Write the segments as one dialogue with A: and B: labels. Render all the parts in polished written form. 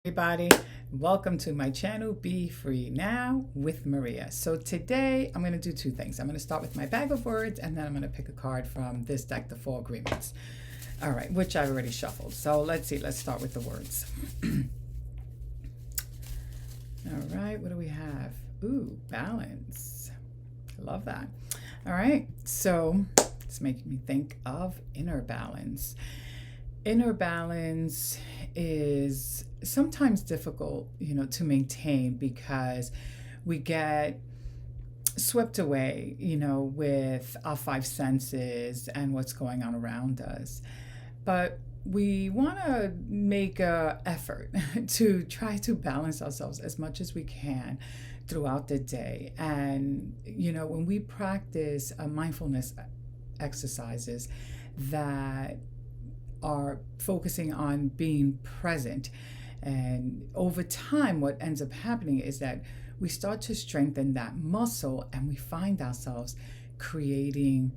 A: Everybody, welcome to my channel, Be Free Now with Maria. So today I'm going to do two things. I'm going to start with my bag of words, and then I'm going to pick a card from this deck, the Four Agreements. All right, which I've already shuffled. So let's see, let's start with the words. All right, what do we have? Ooh, balance. I love that. All right, so it's making me think of inner balance. Inner balance is sometimes difficult, to maintain because we get swept away, with our five senses and what's going on around us. But we want to make an effort to try to balance ourselves as much as we can throughout the day. And, when we practice mindfulness exercises that are focusing on being present. And over time, what ends up happening is that we start to strengthen that muscle and we find ourselves creating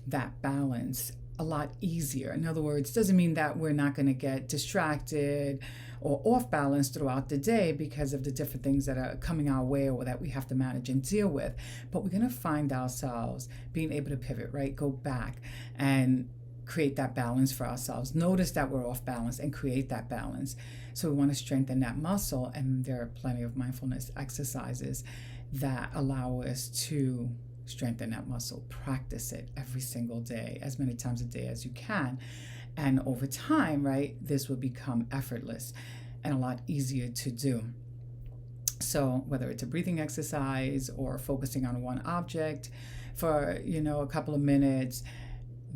A: that balance a lot easier. In other words, doesn't mean that we're not going to get distracted or off balance throughout the day because of the different things that are coming our way or that we have to manage and deal with. But we're going to find ourselves being able to pivot, right? Go back and create that balance for ourselves. Notice that we're off balance and create that balance. So we want to strengthen that muscle, and there are plenty of mindfulness exercises that allow us to strengthen that muscle. Practice it every single day, as many times a day as you can. And over time, right, this will become effortless and a lot easier to do. So whether it's a breathing exercise or focusing on one object for, a couple of minutes,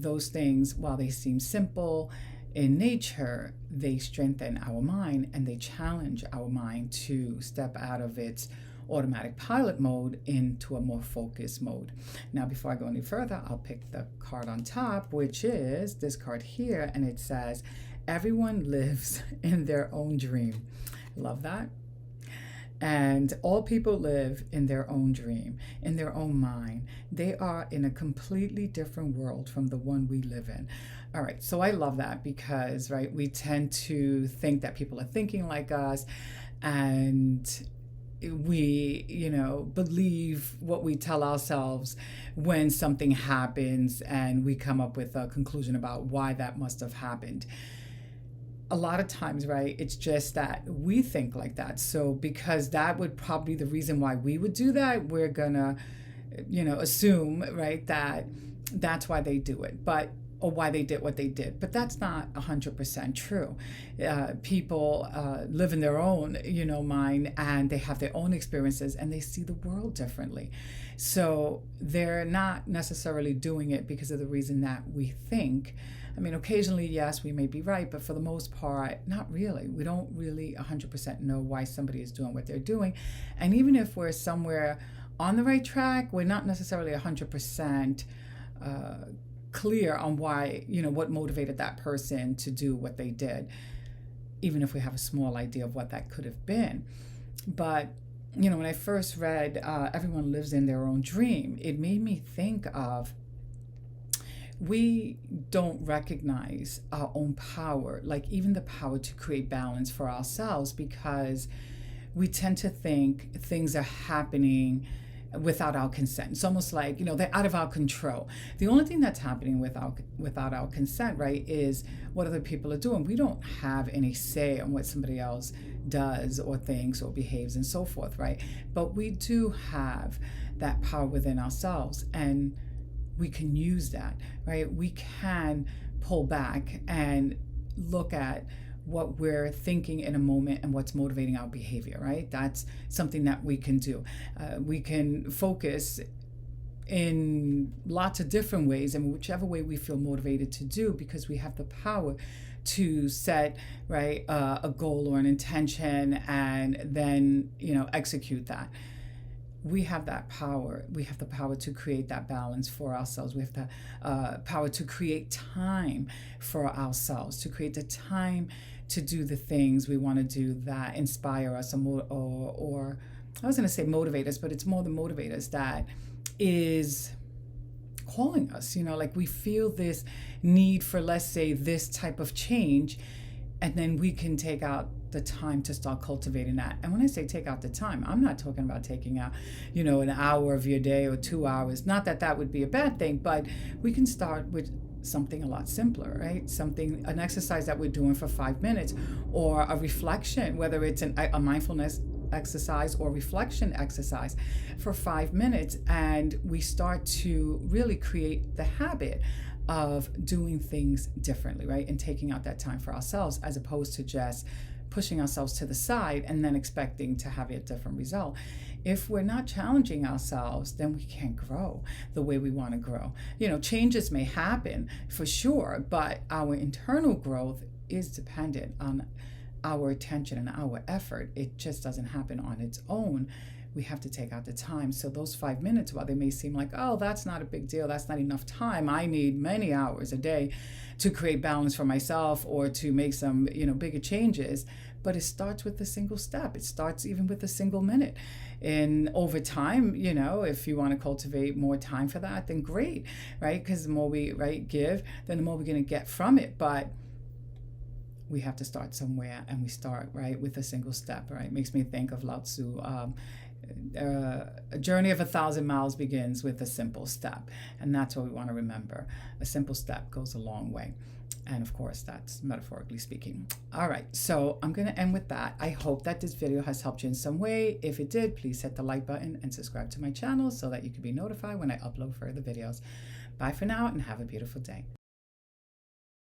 A: those things, while they seem simple in nature, they strengthen our mind and they challenge our mind to step out of its automatic pilot mode into a more focused mode. Now, before I go any further, I'll pick the card on top, which is this card here, and it says, everyone lives in their own dream. Love that. And all people live in their own dream, in their own mind. They are in a completely different world from the one we live in. All right, so I love that because, right, we tend to think that people are thinking like us, and we, believe what we tell ourselves when something happens, and we come up with a conclusion about why that must have happened. A lot of times, right, it's just that we think like that. So because that would probably be the reason why we would do that, we're gonna, assume, right, that that's why they do it, or why they did what they did. But that's not 100% true. People live in their own, mind, and they have their own experiences, and they see the world differently. So they're not necessarily doing it because of the reason that we think. I mean, occasionally, yes, we may be right, but for the most part, not really. We don't really 100% know why somebody is doing what they're doing. And even if we're somewhere on the right track, we're not necessarily 100% clear on why, what motivated that person to do what they did, even if we have a small idea of what that could have been. But, when I first read Everyone Lives in Their Own Dream, it made me think of, we don't recognize our own power, like even the power to create balance for ourselves, because we tend to think things are happening without our consent. It's almost like, they're out of our control. The only thing that's happening without our consent, right, is what other people are doing. We don't have any say on what somebody else does or thinks or behaves and so forth, right? But we do have that power within ourselves, and we can use that, right? We can pull back and look at what we're thinking in a moment and what's motivating our behavior, right? That's something that we can do. We can focus in lots of different ways, and whichever way we feel motivated to do, because we have the power to set, right, a goal or an intention and then, execute that. We have that power. We have the power to create that balance for ourselves. We have the power to create time for ourselves, to create the time to do the things we want to do that inspire us, or I was going to say motivate us, but it's more the motivate us that is calling us. Like we feel this need for, let's say, this type of change, and then we can take out the time to start cultivating that. And when I say take out the time, I'm not talking about taking out, an hour of your day or 2 hours. Not that that would be a bad thing, but we can start with something a lot simpler, right? An exercise that we're doing for 5 minutes, or a reflection, whether it's a mindfulness exercise or reflection exercise for 5 minutes. And we start to really create the habit of doing things differently, right? And taking out that time for ourselves, as opposed to just pushing ourselves to the side and then expecting to have a different result. If we're not challenging ourselves, then we can't grow the way we want to grow. Changes may happen for sure, but our internal growth is dependent on our attention and our effort. It just doesn't happen on its own. We have to take out the time. So those 5 minutes, while they may seem like, oh, that's not a big deal, that's not enough time, I need many hours a day to create balance for myself or to make some, bigger changes. But it starts with a single step. It starts even with a single minute. And over time, if you want to cultivate more time for that, then great, right? Because the more we give, then the more we're going to get from it. But we have to start somewhere, and we start with a single step, right? It makes me think of Lao Tzu. A journey of 1,000 miles begins with a simple step, and that's what we want to remember. A simple step goes a long way, and of course that's metaphorically speaking. All right, so I'm going to end with that. I hope that this video has helped you in some way. If it did, please hit the like button and subscribe to my channel so that you can be notified when I upload further videos. Bye for now, and have a beautiful day.